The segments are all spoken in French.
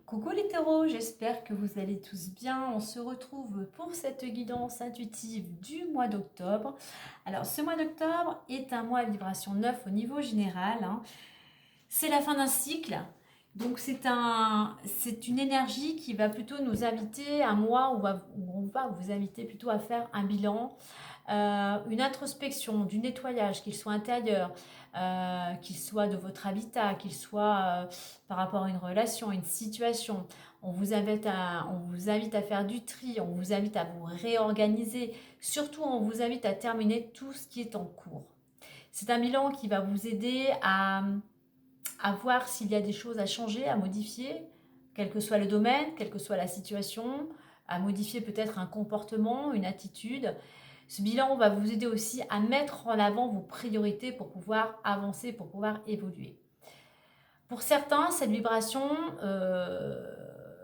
Coucou les taureaux, j'espère que vous allez tous bien. On se retrouve pour cette guidance intuitive du mois d'octobre. Alors ce mois d'octobre est un mois à vibration 9 au niveau général, hein. C'est la fin d'un cycle. Donc c'est une énergie qui va plutôt nous inviter, un mois où on va vous inviter plutôt à faire un bilan, une introspection, du nettoyage, qu'il soit intérieur, qu'il soit de votre habitat, qu'il soit par rapport à une relation, une situation. On vous invite à faire du tri, on vous invite à vous réorganiser. Surtout, on vous invite à terminer tout ce qui est en cours. C'est un bilan qui va vous aider à voir s'il y a des choses à changer, à modifier, quel que soit le domaine, quelle que soit la situation, à modifier peut-être un comportement, une attitude. Ce bilan va vous aider aussi à mettre en avant vos priorités pour pouvoir avancer, pour pouvoir évoluer. Pour certains, cette vibration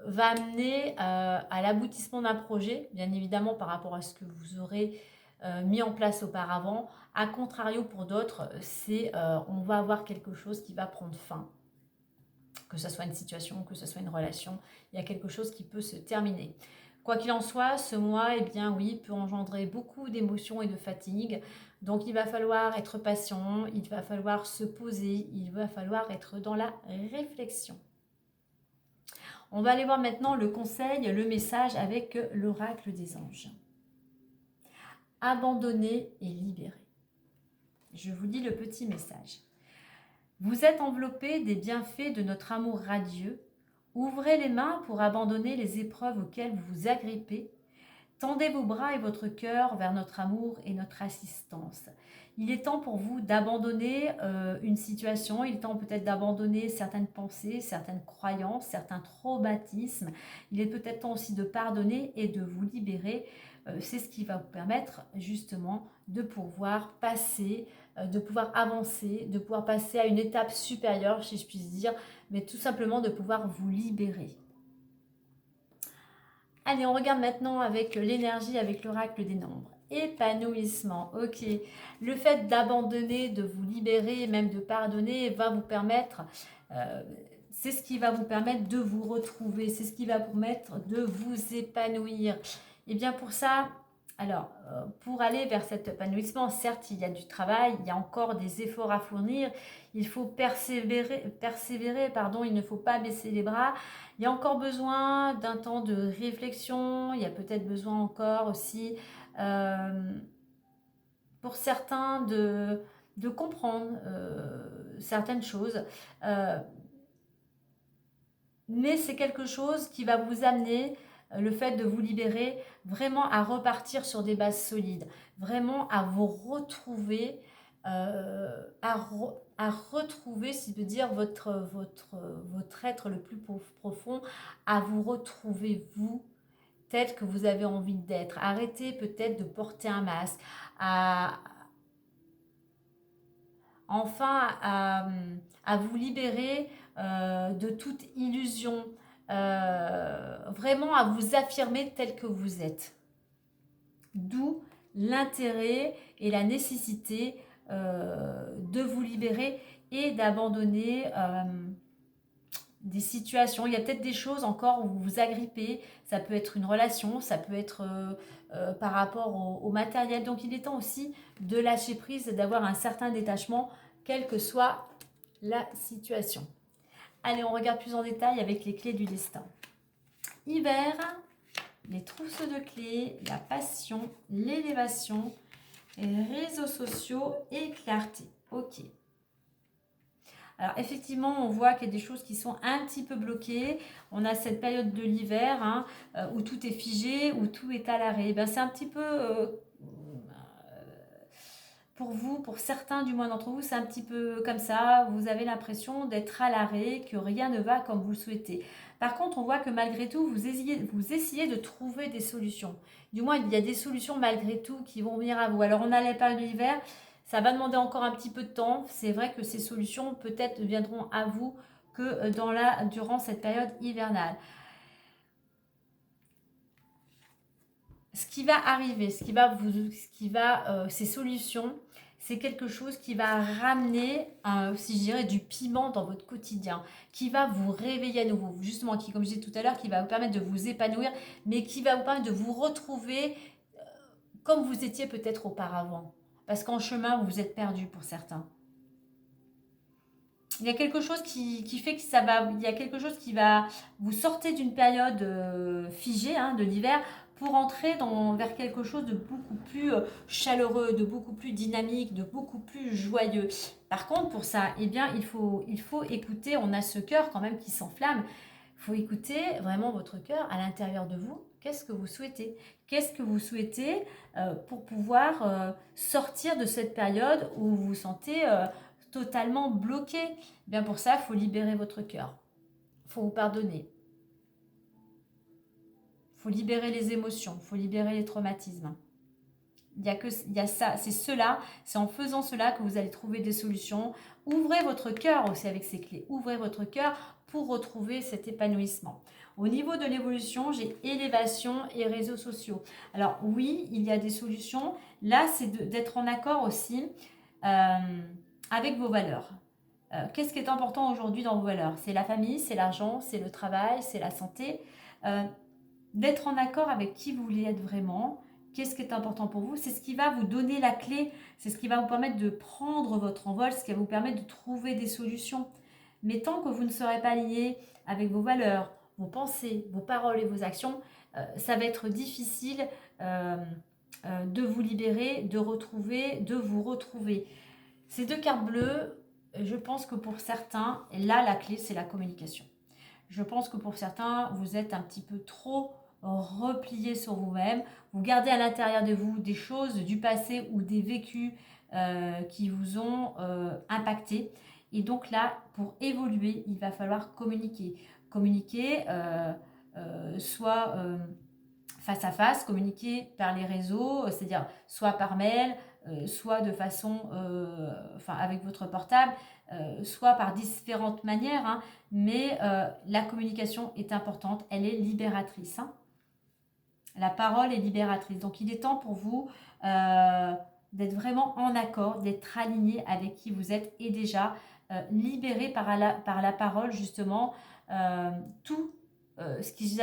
va amener à l'aboutissement d'un projet, bien évidemment par rapport à ce que vous aurez mis en place auparavant. A contrario, pour d'autres, on va avoir quelque chose qui va prendre fin. Que ce soit une situation, que ce soit une relation, il y a quelque chose qui peut se terminer. Quoi qu'il en soit, ce mois, eh bien oui, peut engendrer beaucoup d'émotions et de fatigue. Donc il va falloir être patient, il va falloir se poser, il va falloir être dans la réflexion. On va aller voir maintenant le conseil, le message avec l'oracle des anges. Abandonner et libérer. Je vous lis le petit message. Vous êtes enveloppé des bienfaits de notre amour radieux. Ouvrez les mains pour abandonner les épreuves auxquelles vous vous agrippez. Tendez vos bras et votre cœur vers notre amour et notre assistance. Il est temps pour vous d'abandonner une situation, il est temps peut-être d'abandonner certaines pensées, certaines croyances, certains traumatismes. Il est peut-être temps aussi de pardonner et de vous libérer. C'est ce qui va vous permettre justement de pouvoir passer, de pouvoir avancer, de pouvoir passer à une étape supérieure, si je puis dire, mais tout simplement de pouvoir vous libérer. Allez, on regarde maintenant avec l'énergie, avec l'oracle des nombres. Épanouissement, ok. Le fait d'abandonner, de vous libérer, même de pardonner, va vous permettre, c'est ce qui va vous permettre de vous retrouver, c'est ce qui va vous permettre de vous épanouir. Et bien pour ça, alors, pour aller vers cet épanouissement, certes, il y a du travail, il y a encore des efforts à fournir, il faut persévérer, pardon, il ne faut pas baisser les bras. Il y a encore besoin d'un temps de réflexion, il y a peut-être besoin encore aussi pour certains de comprendre certaines choses. Mais c'est quelque chose qui va vous amener, le fait de vous libérer, vraiment à repartir sur des bases solides, vraiment à vous retrouver, à retrouver, si je veux dire, votre être le plus profond, à vous retrouver vous, tel que vous avez envie d'être. Arrêtez peut-être de porter un masque, à, enfin à vous libérer de toute illusion, vraiment à vous affirmer tel que vous êtes. D'où l'intérêt et la nécessité de vous libérer et d'abandonner des situations. Il y a peut-être des choses encore où vous vous agrippez, ça peut être une relation, ça peut être par rapport au matériel. Donc il est temps aussi de lâcher prise, d'avoir un certain détachement, quelle que soit la situation. Allez, on regarde plus en détail avec les clés du destin. Hiver, les trousseaux de clés, la passion, l'élévation, les réseaux sociaux et clarté. Ok. Alors effectivement, on voit qu'il y a des choses qui sont un petit peu bloquées. On a cette période de l'hiver hein, où tout est figé, où tout est à l'arrêt. Ben, c'est un petit peu, pour vous, pour certains du moins d'entre vous, c'est un petit peu comme ça. Vous avez l'impression d'être à l'arrêt, que rien ne va comme vous le souhaitez. Par contre, on voit que malgré tout, vous essayez de trouver des solutions. Du moins, il y a des solutions malgré tout qui vont venir à vous. Alors, on a la période de l'hiver. Ça va demander encore un petit peu de temps. C'est vrai que ces solutions peut-être viendront à vous que durant cette période hivernale. Ce qui va arriver, ces solutions, c'est quelque chose qui va ramener, si je dirais, du piment dans votre quotidien, qui va vous réveiller à nouveau, justement, qui, comme je disais tout à l'heure, qui va vous permettre de vous épanouir, mais qui va vous permettre de vous retrouver comme vous étiez peut-être auparavant. Parce qu'en chemin, vous vous êtes perdu pour certains. Il y a quelque chose qui fait que ça va, il y a quelque chose qui va, vous sortez d'une période figée de l'hiver pour entrer vers quelque chose de beaucoup plus chaleureux, de beaucoup plus dynamique, de beaucoup plus joyeux. Par contre, pour ça, eh bien, il faut écouter, on a ce cœur quand même qui s'enflamme, il faut écouter vraiment votre cœur à l'intérieur de vous. Qu'est-ce que vous souhaitez? Qu'est-ce que vous souhaitez pour pouvoir sortir de cette période où vous vous sentez totalement bloqué? Bien pour ça, il faut libérer votre cœur. Il faut vous pardonner. Il faut libérer les émotions. Il faut libérer les traumatismes. Il y a ça, c'est cela, c'est en faisant cela que vous allez trouver des solutions. Ouvrez votre cœur aussi avec ces clés. Ouvrez votre cœur pour retrouver cet épanouissement. Au niveau de l'évolution, j'ai élévation et réseaux sociaux. Alors oui, il y a des solutions. Là, c'est d'être en accord aussi avec vos valeurs. Qu'est-ce qui est important aujourd'hui dans vos valeurs? C'est la famille, c'est l'argent, c'est le travail, c'est la santé. D'être en accord avec qui vous voulez être vraiment. Qu'est-ce qui est important pour vous? C'est ce qui va vous donner la clé. C'est ce qui va vous permettre de prendre votre envol, ce qui va vous permettre de trouver des solutions. Mais tant que vous ne serez pas lié avec vos valeurs, vos pensées, vos paroles et vos actions, ça va être difficile de vous libérer, de vous retrouver. Ces deux cartes bleues, je pense que pour certains, là, la clé, c'est la communication. Je pense que pour certains, vous êtes un petit peu trop replié sur vous-même. Vous gardez à l'intérieur de vous des choses du passé ou des vécus qui vous ont impacté. Et donc là, pour évoluer, il va falloir communiquer. Communiquer soit face à face, communiquer par les réseaux, c'est-à-dire soit par mail, soit de façon, avec votre portable, soit par différentes manières, mais la communication est importante, elle est libératrice. La parole est libératrice. Donc il est temps pour vous d'être vraiment en accord, d'être aligné avec qui vous êtes et déjà libéré par la parole justement tout ce qui...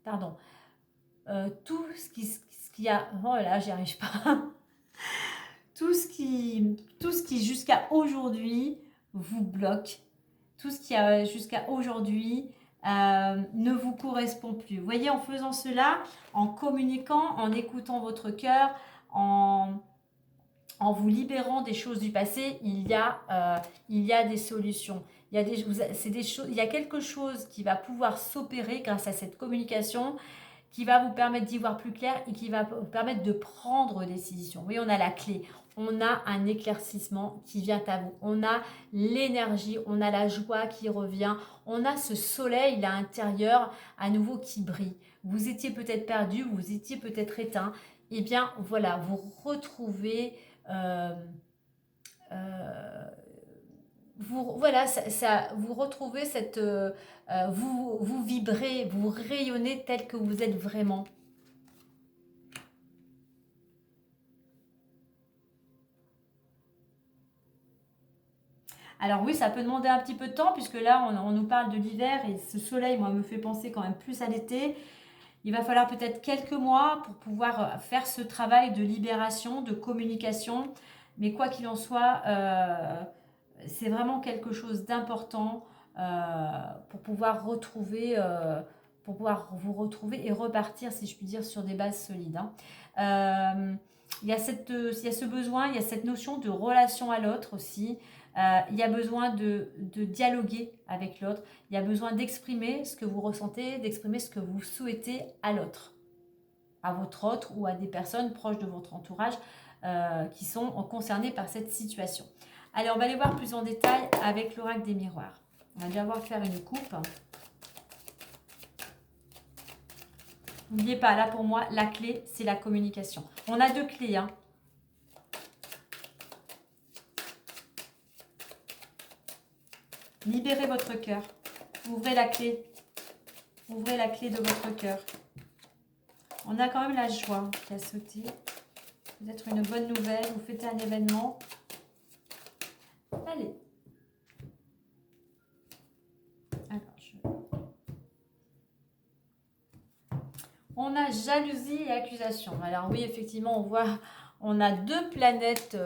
Pardon. Tout ce qui a... Oh là, j'y arrive pas. tout ce qui jusqu'à aujourd'hui vous bloque, tout ce qui a jusqu'à aujourd'hui ne vous correspond plus. Vous voyez, en faisant cela, en communiquant, en écoutant votre cœur, en vous libérant des choses du passé, il y a des solutions. Il y a quelque chose qui va pouvoir s'opérer grâce à cette communication, qui va vous permettre d'y voir plus clair et qui va vous permettre de prendre des décisions. Vous voyez, on a la clé, on a un éclaircissement qui vient à vous, on a l'énergie, on a la joie qui revient, on a ce soleil là intérieur à nouveau qui brille. Vous étiez peut-être perdu, vous étiez peut-être éteint, et bien voilà, vous retrouvez... vous retrouvez cette... vous vibrez, vous rayonnez tel que vous êtes vraiment. Alors oui, ça peut demander un petit peu de temps, puisque là, on nous parle de l'hiver, et ce soleil, moi, me fait penser quand même plus à l'été. Il va falloir peut-être quelques mois pour pouvoir faire ce travail de libération, de communication. Mais quoi qu'il en soit, c'est vraiment quelque chose d'important pour pouvoir vous retrouver et repartir, si je puis dire, sur des bases solides. Il y a ce besoin, il y a cette notion de relation à l'autre aussi. Il y a besoin de dialoguer avec l'autre. Il y a besoin d'exprimer ce que vous ressentez, d'exprimer ce que vous souhaitez à l'autre, à votre autre ou à des personnes proches de votre entourage qui sont concernées par cette situation. Allez, on va aller voir plus en détail avec l'oracle des miroirs. On va déjà voir faire une coupe. N'oubliez pas, là pour moi, la clé, c'est la communication. On a deux clés. Libérez votre cœur. Ouvrez la clé. Ouvrez la clé de votre cœur. On a quand même la joie qui a sauté. Peut-être une bonne nouvelle, vous fêtez un événement. Allez. Alors, on a jalousie et accusation. Alors oui, effectivement, on voit, on a deux planètes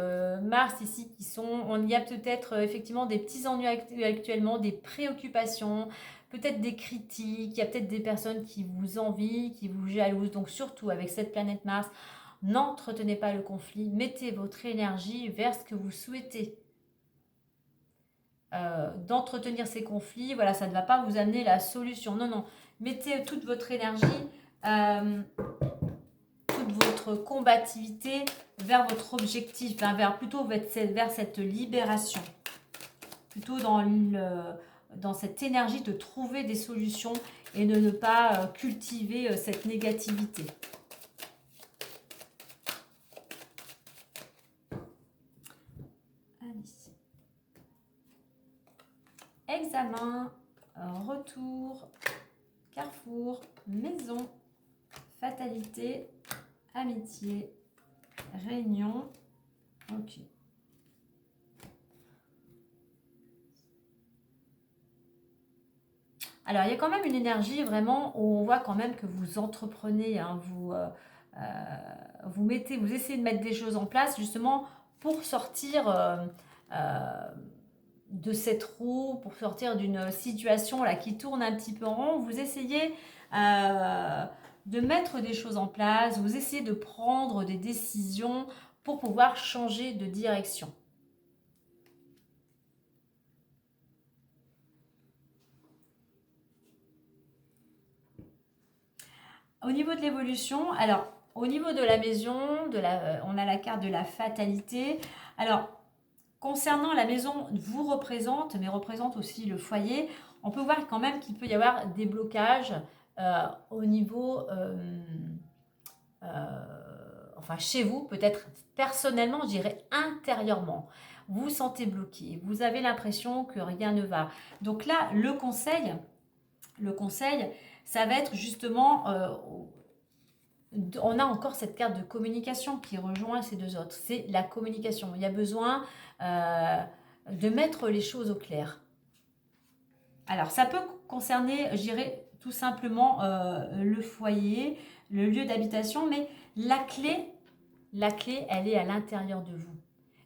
Mars ici qui sont, il y a peut-être effectivement des petits ennuis actuellement, des préoccupations, peut-être des critiques, il y a peut-être des personnes qui vous envient, qui vous jalousent. Donc surtout avec cette planète Mars, n'entretenez pas le conflit, mettez votre énergie vers ce que vous souhaitez. D'entretenir ces conflits, voilà, ça ne va pas vous amener la solution. Non, non, mettez toute votre énergie, toute votre combativité vers votre objectif, hein, plutôt vers cette libération, plutôt dans cette énergie de trouver des solutions et de ne pas cultiver cette négativité. Examen, retour, carrefour, maison, fatalité, amitié, réunion. Ok. Alors, il y a quand même une énergie vraiment où on voit quand même que vous entreprenez, hein, vous essayez de mettre des choses en place justement pour sortir de cette roue, pour sortir d'une situation là qui tourne un petit peu en rond. Vous essayez de mettre des choses en place, vous essayez de prendre des décisions pour pouvoir changer de direction. Au niveau de l'évolution, alors au niveau de la maison, on a la carte de la fatalité. Alors, concernant la maison, vous représente, mais représente aussi le foyer. On peut voir quand même qu'il peut y avoir des blocages au niveau, enfin chez vous, peut-être personnellement, je dirais intérieurement. Vous vous sentez bloqué, vous avez l'impression que rien ne va. Donc là, le conseil, ça va être justement, on a encore cette carte de communication qui rejoint ces deux autres. C'est la communication. Il y a besoin de mettre les choses au clair. Alors, ça peut concerner, je dirais, tout simplement le foyer, le lieu d'habitation, mais la clé, elle est à l'intérieur de vous.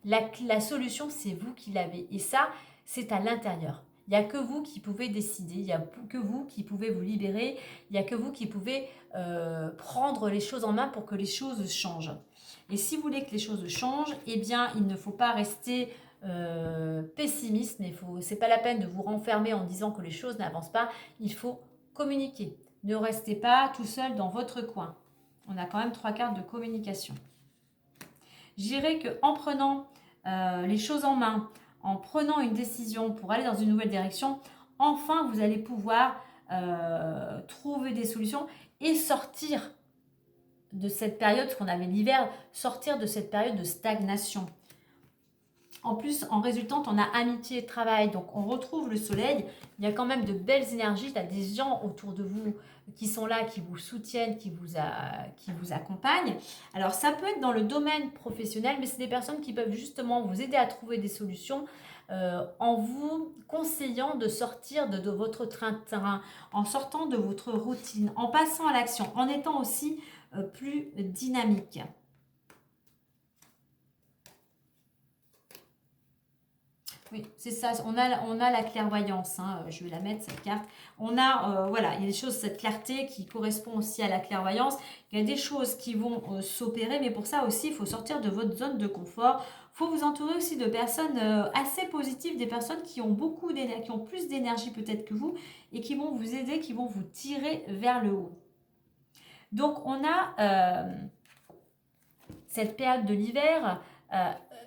La solution, c'est vous qui l'avez. Et ça, c'est à l'intérieur. Il n'y a que vous qui pouvez décider, il n'y a que vous qui pouvez vous libérer, il n'y a que vous qui pouvez prendre les choses en main pour que les choses changent. Et si vous voulez que les choses changent, eh bien, il ne faut pas rester pessimiste, mais c'est pas la peine de vous renfermer en disant que les choses n'avancent pas. Il faut communiquer. Ne restez pas tout seul dans votre coin. On a quand même 3 cartes de communication. Je dirais qu'en prenant les choses en main, en prenant une décision pour aller dans une nouvelle direction, enfin vous allez pouvoir trouver des solutions et sortir de cette période, ce qu'on avait l'hiver, sortir de cette période de stagnation. En plus, en résultante, on a amitié et travail, donc on retrouve le soleil. Il y a quand même de belles énergies, il y a des gens autour de vous qui sont là, qui vous soutiennent, qui vous accompagnent. Alors, ça peut être dans le domaine professionnel, mais c'est des personnes qui peuvent justement vous aider à trouver des solutions en vous conseillant de sortir de votre train-train, en sortant de votre routine, en passant à l'action, en étant aussi plus dynamique. Oui, c'est ça. On a la clairvoyance. Hein. Je vais la mettre, cette carte. On a, voilà, il y a des choses, cette clarté qui correspond aussi à la clairvoyance. Il y a des choses qui vont s'opérer, mais pour ça aussi, il faut sortir de votre zone de confort. Il faut vous entourer aussi de personnes assez positives, des personnes qui ont beaucoup d'énergie, qui ont plus d'énergie peut-être que vous, et qui vont vous aider, qui vont vous tirer vers le haut. Donc, on a cette période de l'hiver.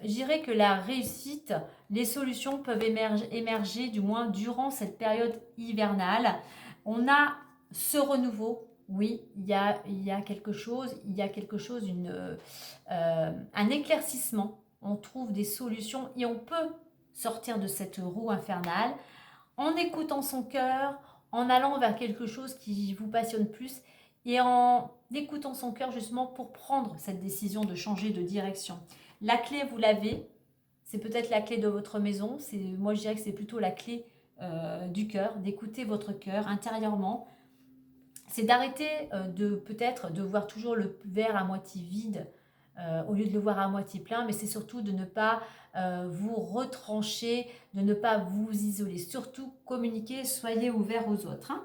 Je dirais que la réussite, les solutions peuvent émerger, du moins durant cette période hivernale. On a ce renouveau, oui, il y a quelque chose, un éclaircissement. On trouve des solutions et on peut sortir de cette roue infernale en écoutant son cœur, en allant vers quelque chose qui vous passionne plus et en écoutant son cœur justement pour prendre cette décision de changer de direction. La clé, vous l'avez, c'est peut-être la clé de votre maison, moi je dirais que c'est plutôt la clé du cœur, d'écouter votre cœur intérieurement. C'est d'arrêter de peut-être de voir toujours le verre à moitié vide au lieu de le voir à moitié plein, mais c'est surtout de ne pas vous retrancher, de ne pas vous isoler. Surtout communiquer, soyez ouverts aux autres. Hein.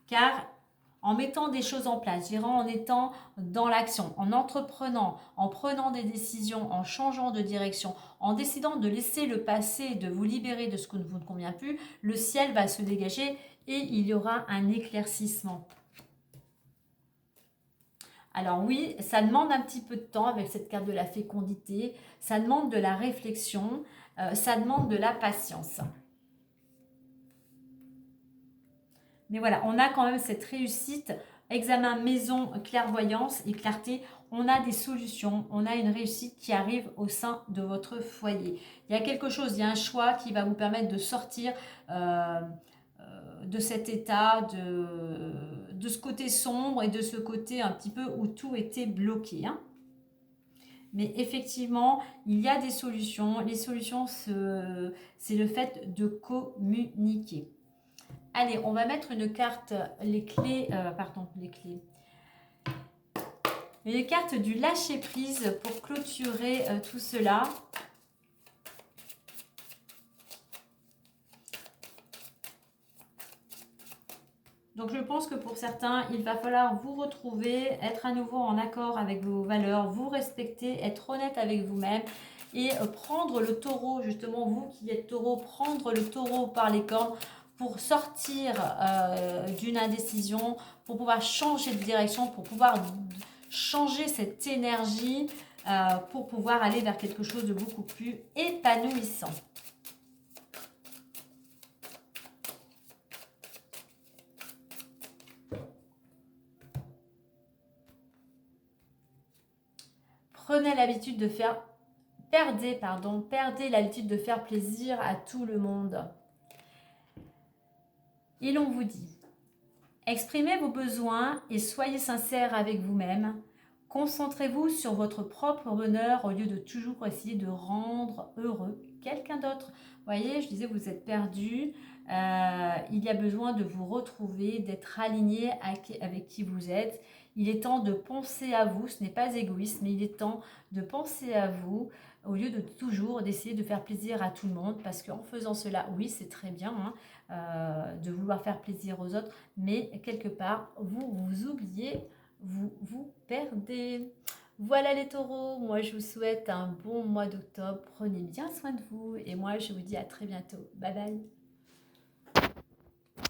Car en mettant des choses en place, en étant dans l'action, en entreprenant, en prenant des décisions, en changeant de direction, en décidant de laisser le passé, de vous libérer de ce que vous ne convient plus, le ciel va se dégager et il y aura un éclaircissement. Alors oui, ça demande un petit peu de temps avec cette carte de la fécondité, ça demande de la réflexion, ça demande de la patience. Mais voilà, on a quand même cette réussite, examen maison, clairvoyance et clarté. On a des solutions, on a une réussite qui arrive au sein de votre foyer. Il y a quelque chose, il y a un choix qui va vous permettre de sortir de cet état, de ce côté sombre et de ce côté un petit peu où tout était bloqué. Hein. Mais effectivement, il y a des solutions. Les solutions, c'est le fait de communiquer. Allez, on va mettre une carte, les clés. Les cartes du lâcher prise pour clôturer tout cela. Donc je pense que pour certains, il va falloir vous retrouver, être à nouveau en accord avec vos valeurs, vous respecter, être honnête avec vous-même et prendre le taureau, justement vous qui êtes taureau, prendre le taureau par les cornes pour sortir d'une indécision, pour pouvoir changer de direction, pour pouvoir changer cette énergie, pour pouvoir aller vers quelque chose de beaucoup plus épanouissant. Prenez l'habitude de faire, perdez l'habitude de faire plaisir à tout le monde. Et l'on vous dit, exprimez vos besoins et soyez sincères avec vous-même. Concentrez-vous sur votre propre bonheur au lieu de toujours essayer de rendre heureux quelqu'un d'autre. Vous voyez, je disais, vous êtes perdu. Il y a besoin de vous retrouver, d'être aligné avec qui vous êtes. Il est temps de penser à vous. Ce n'est pas égoïste, mais il est temps de penser à vous au lieu de toujours d'essayer de faire plaisir à tout le monde. Parce qu'en faisant cela, oui, c'est très bien de vouloir faire plaisir aux autres, mais quelque part, vous vous oubliez, vous vous perdez. Voilà les taureaux, moi je vous souhaite un bon mois d'octobre, prenez bien soin de vous et moi je vous dis à très bientôt. Bye bye.